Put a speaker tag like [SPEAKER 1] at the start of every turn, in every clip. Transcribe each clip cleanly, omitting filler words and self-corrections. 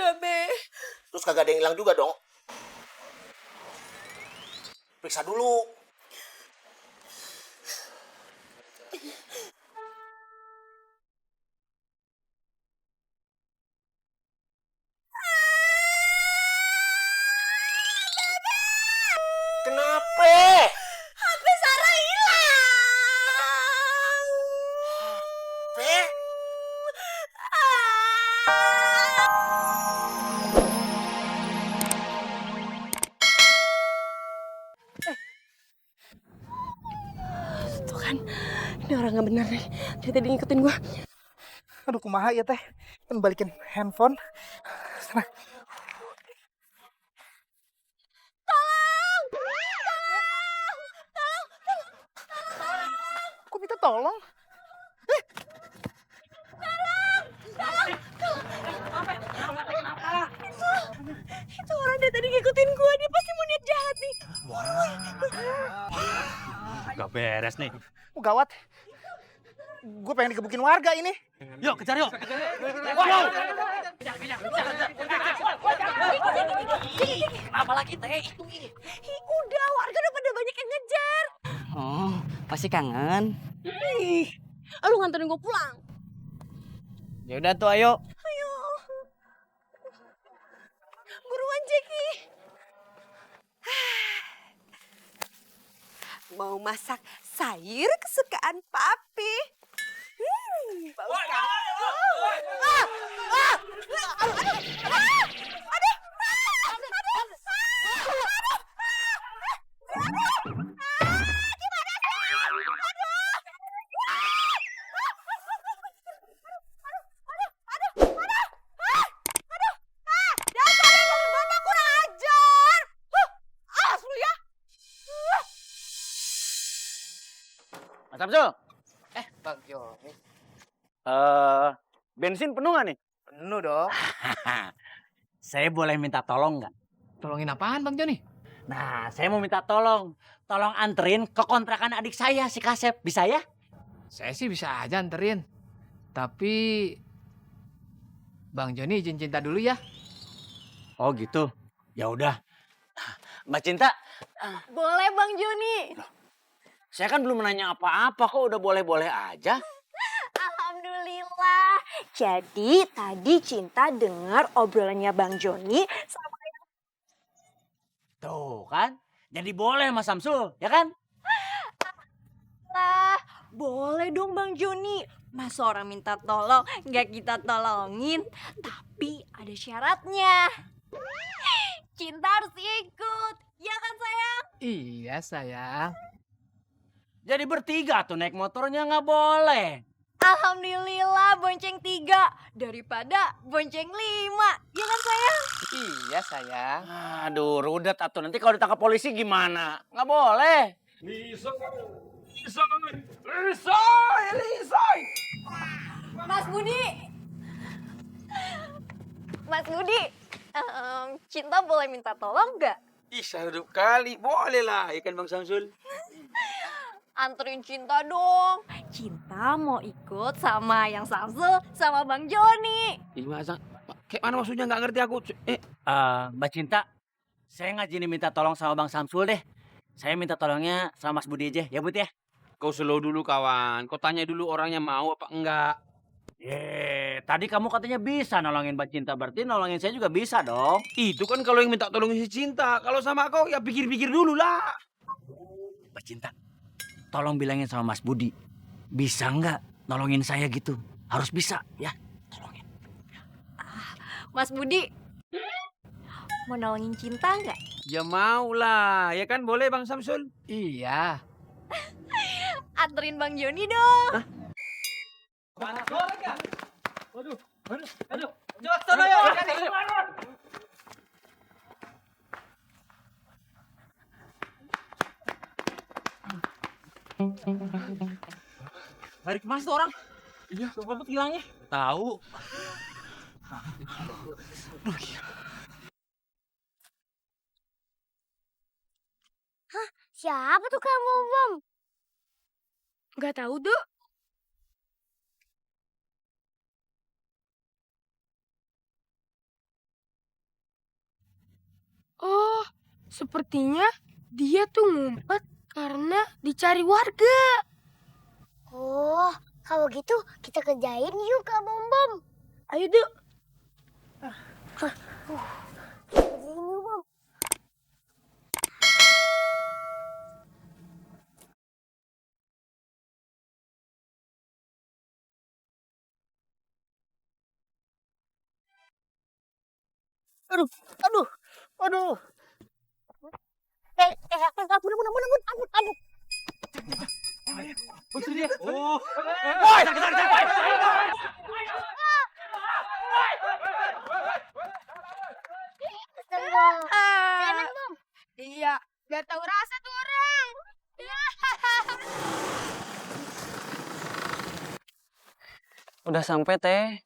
[SPEAKER 1] Kagak, Be.
[SPEAKER 2] Terus kagak ada yang hilang juga dong. Periksa dulu. Kenapa?
[SPEAKER 1] HP Sarah hilang.
[SPEAKER 2] Pe?
[SPEAKER 1] Tuh kan, ini orang gak bener nih. Dari tadi ngikutin gua.
[SPEAKER 3] Aduh, kumaha ya teh? Kan balikin handphone. Sana. Kok minta tolong?
[SPEAKER 1] Itu orang dari tadi ngikutin gua. Dia pasti mau niat jahat nih.
[SPEAKER 4] Gak beres nih.
[SPEAKER 3] Oh, gawat. Gue pengen dikebukin warga ini.
[SPEAKER 4] Yuk, kejar yuk.
[SPEAKER 1] Apa lagi teh? Udah, warga udah pada banyak yang ngejar.
[SPEAKER 5] Oh, pasti kangen.
[SPEAKER 1] Ih, lu nganterin gua pulang.
[SPEAKER 5] Ya udah tuh, ayo.
[SPEAKER 1] Ayo. Buruan, Jeki. Mau masak sayur kesukaan Papi. Bau
[SPEAKER 4] Mas Samsul,
[SPEAKER 5] Bang Joni.
[SPEAKER 4] bensin penuh nggak nih?
[SPEAKER 3] Penuh dong.
[SPEAKER 4] Saya boleh minta tolong nggak?
[SPEAKER 5] Tolongin apaan, Bang Joni?
[SPEAKER 4] Nah, saya mau minta tolong. Tolong anterin ke kontrakan adik saya, si Kasep. Bisa ya?
[SPEAKER 5] Saya sih bisa aja anterin. Tapi Bang Joni izin cinta dulu ya.
[SPEAKER 4] Oh gitu. Ya udah. Mbak Cinta,
[SPEAKER 1] Boleh, Bang Joni.
[SPEAKER 4] saya kan belum nanya apa-apa kok udah boleh-boleh aja.
[SPEAKER 1] Alhamdulillah. Jadi tadi Cinta dengar obrolannya Bang Joni sama
[SPEAKER 4] Tuh kan. Jadi boleh Mas Samsul, ya kan?
[SPEAKER 1] lah. Boleh dong Bang Joni. Masa orang minta tolong nggak kita tolongin. Tapi ada syaratnya. Cinta harus ikut. Ya kan sayang?
[SPEAKER 5] Iya, sayang.
[SPEAKER 4] Jadi bertiga tuh naik motornya nggak boleh.
[SPEAKER 1] Alhamdulillah bonceng 3 daripada bonceng 5. Ya kan sayang?
[SPEAKER 5] Iya, sayang.
[SPEAKER 4] Aduh, rudet atuh. Nanti kalau ditangkap polisi gimana? Nggak boleh.
[SPEAKER 1] Mas Budi. Mas Budi. Cinta boleh minta tolong nggak?
[SPEAKER 6] Ih, satu kali. Boleh lah, ya kan Bang Samsul?
[SPEAKER 1] Anterin Cinta dong. Cinta mau ikut sama yang Samsul sama Bang Joni.
[SPEAKER 6] Ih, masa? Kayak mana maksudnya nggak ngerti aku.
[SPEAKER 4] Mbak Cinta, saya ngajini minta tolong sama Bang Samsul deh. Saya minta tolongnya sama Mas Budi aja, ya Bud ya?
[SPEAKER 6] Kau slow dulu kawan. Kau tanya dulu orangnya mau apa enggak.
[SPEAKER 4] Tadi kamu katanya bisa nolongin Mbak Cinta, berarti nolongin saya juga bisa dong.
[SPEAKER 6] Itu kan kalau yang minta tolong si Cinta. Kalau sama kau ya pikir-pikir dulu lah.
[SPEAKER 4] Mbak Cinta, tolong bilangin sama Mas Budi. Bisa nggak nolongin saya gitu? Harus bisa, ya? Tolongin.
[SPEAKER 1] Mas Budi. Mau nolongin Cinta nggak?
[SPEAKER 6] Ya mau lah. Ya kan boleh Bang Samsul?
[SPEAKER 5] Iya.
[SPEAKER 1] Anterin Bang Joni dong.
[SPEAKER 4] Lari kemana tuh orang? Iya, cepet hilangnya. Tahu.
[SPEAKER 7] Siapa tuh kamu, Bom?
[SPEAKER 1] Gak tahu, Dok.
[SPEAKER 7] Oh, sepertinya dia tuh ngumpet karena dicari warga.
[SPEAKER 8] Oh, kalau gitu kita kerjain yuk Kak Bom Bom.
[SPEAKER 7] Ayo, Duk.
[SPEAKER 8] Kerjain yuk Bom.
[SPEAKER 3] Aduh, aduh, aduh. Ampun, ampun, ampun, ampun, ampun, ampun.
[SPEAKER 8] Jangan Bom.
[SPEAKER 7] Iya, biar tahu rasa tuh orang.
[SPEAKER 9] Udah sampai teh.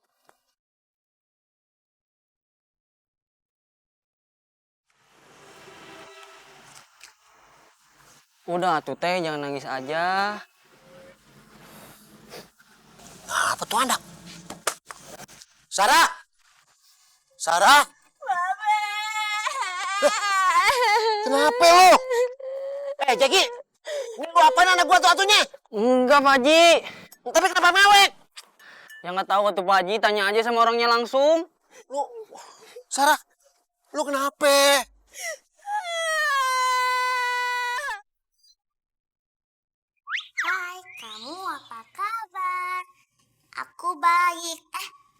[SPEAKER 9] Udah tuh teh, jangan nangis aja.
[SPEAKER 2] Apa tuh anak? Sarah! Sarah! Kenapa lo? Jackie! Ini lu apain anak gua atuh-atuhnya?
[SPEAKER 9] Enggak, Pak Haji.
[SPEAKER 2] Tapi kenapa mewek?
[SPEAKER 9] Ya nggak tahu tuh Pak Haji, tanya aja sama orangnya langsung.
[SPEAKER 2] Lu, Sarah, lu kenapa?
[SPEAKER 8] Hai, kamu apa kabar? Aku baik.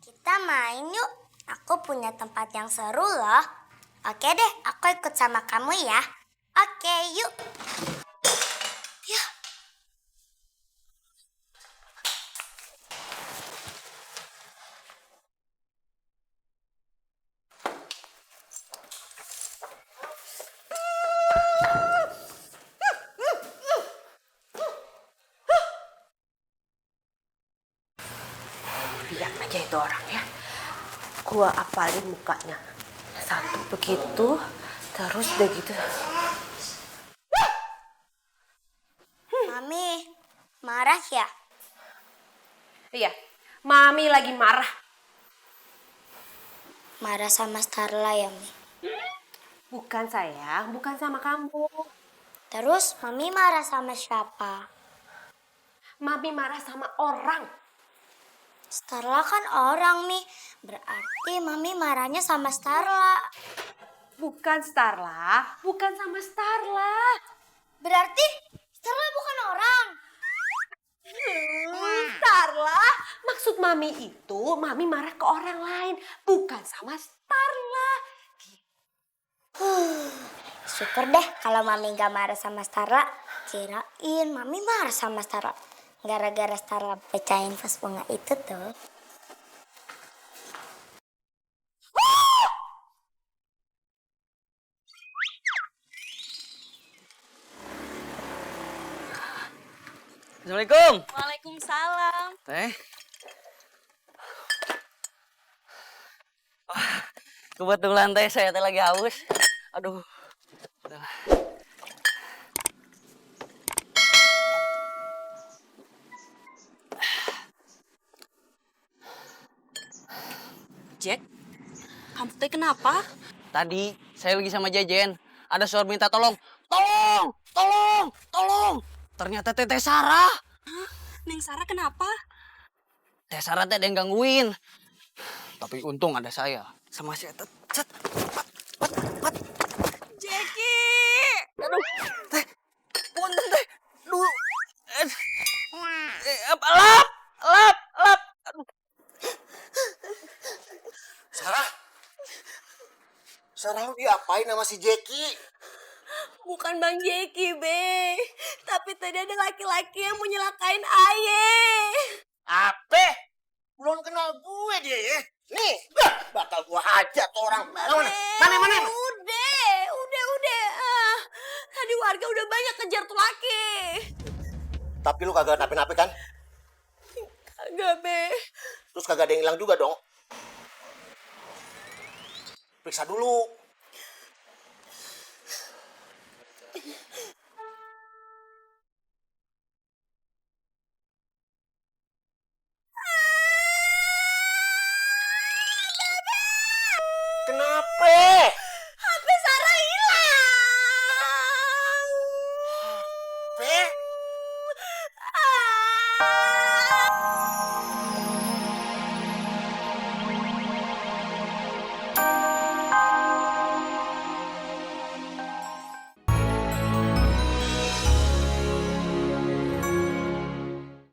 [SPEAKER 8] Kita main yuk. Aku punya tempat yang seru loh. Oke deh, aku ikut sama kamu ya. Oke, yuk. Yuk.
[SPEAKER 10] Lihat aja itu orang ya. Gua apalin mukanya. Satu begitu, terus begitu.
[SPEAKER 8] Mami, marah ya?
[SPEAKER 10] Iya, Mami lagi marah.
[SPEAKER 8] Marah sama Starla ya, Mi?
[SPEAKER 10] Bukan sayang, bukan sama kamu.
[SPEAKER 8] Terus Mami marah sama siapa?
[SPEAKER 10] Mami marah sama orang.
[SPEAKER 8] Starla kan orang, Mi. Berarti Mami marahnya sama Starla.
[SPEAKER 10] Bukan Starla, bukan sama Starla.
[SPEAKER 8] Berarti Starla bukan orang.
[SPEAKER 10] Starla, maksud Mami itu Mami marah ke orang lain, bukan sama Starla.
[SPEAKER 8] Syukur deh kalau Mami gak marah sama Starla. Kirain Mami marah sama Starla. Gara-gara Starla pecahin vas bunga itu tuh.
[SPEAKER 9] Assalamualaikum.
[SPEAKER 1] Waalaikumsalam.
[SPEAKER 9] Teh. Wah, kebetulan teh saya teh lagi haus. Aduh.
[SPEAKER 1] Jack, kamu teh kenapa?
[SPEAKER 9] Tadi saya lagi sama Jejen. Ada suara minta tolong. Tolong, tolong, tolong. Ternyata Teteh Sarah.
[SPEAKER 1] Neng Sarah kenapa?
[SPEAKER 9] Teh Sarah teh ada yang gangguin. Tapi untung ada saya. Sama saya cet. Pat.
[SPEAKER 1] Jackie!
[SPEAKER 9] Aduh, teh. Punten teh. Dulu. Lap. Aduh.
[SPEAKER 2] Sarah? Sarah lu diapain sama si Jackie?
[SPEAKER 1] Bukan Bang Jackie, Be. Tapi tadi ada laki-laki yang mau nyelakain Aye.
[SPEAKER 2] Apa? Belum kenal gue dia ya? Nih, bakal gua hajar tuh orang. Mana?
[SPEAKER 1] Udah. Tadi warga udah banyak kejar tuh laki.
[SPEAKER 2] Tapi lu kagak nape-nape kan?
[SPEAKER 1] Kagak, Be.
[SPEAKER 2] Terus kagak ada yang hilang juga dong? Periksa dulu. Kenapa?